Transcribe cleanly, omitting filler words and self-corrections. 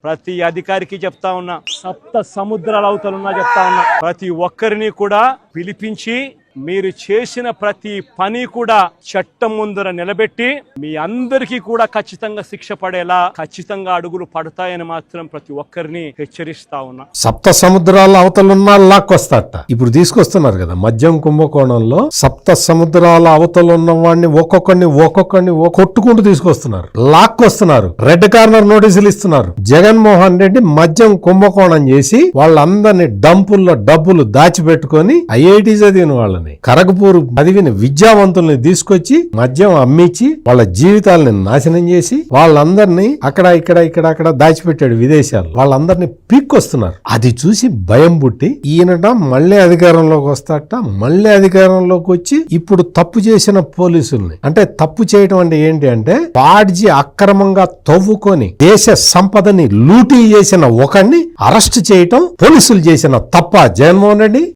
ప్రతి అధికారికి చెప్తా ఉన్నా, సప్త సముద్రాల అవతలున్నా చెప్తా ఉన్నా, ప్రతి ఒక్కరిని కూడా పిలిపించి మీరు చేసిన ప్రతి పని కూడా చట్టం ముందర నిలబెట్టి మీ అందరికీ కూడా ఖచ్చితంగా శిక్ష పడేలా ఖచ్చితంగా అడుగులు పడతాయని మాత్రం ప్రతి ఒక్కరిని హెచ్చరిస్తా ఉన్నా. సప్త సముద్రాల అవతలున్నా లాక్కొస్తాట. ఇప్పుడు తీసుకొస్తున్నారు కదా మద్యం కుంభకోణంలో, సప్త సముద్రాల అవతలు ఉన్న వాడిని ఒక్కొక్కడిని కొట్టుకుంటూ తీసుకొస్తున్నారు, లాక్కొస్తున్నారు, రెడ్ కార్నర్ నోటీసులు ఇస్తున్నారు. జగన్మోహన్ రెడ్డి మద్యం కుంభకోణం చేసి వాళ్ళందరినీ డంపుల్లో డబ్బులు దాచిపెట్టుకొని ఐఐటి చదివిన వాళ్ళని, ఖరగ్పూర్ చదివిన విద్యావంతుల్ని తీసుకొచ్చి మద్యం అమ్మించి వాళ్ళ జీవితాలని నాశనం చేసి వాళ్ళందరినీ అక్కడ దాచిపెట్టాడు విదేశాలు. వాళ్ళందరినీ పీక్కొస్తున్నారు. అది చూసి భయం పుట్టి ఈయనట మళ్ళీ అధికారంలోకి వస్తాట. మళ్ళీ అధికారంలోకి వచ్చి ఇప్పుడు తప్పు చేసిన పోలీసుల్ని, అంటే తప్పు చేయటం అంటే ఏంటి అంటే పాడ్జీ అక్రమంగా తవ్వుకొని దేశ సంపదని లూటీ చేసిన ఒకరిని అరెస్ట్ చేయటం పోలీసులు చేసిన తప్ప జగన్మోహన్ రెడ్డి?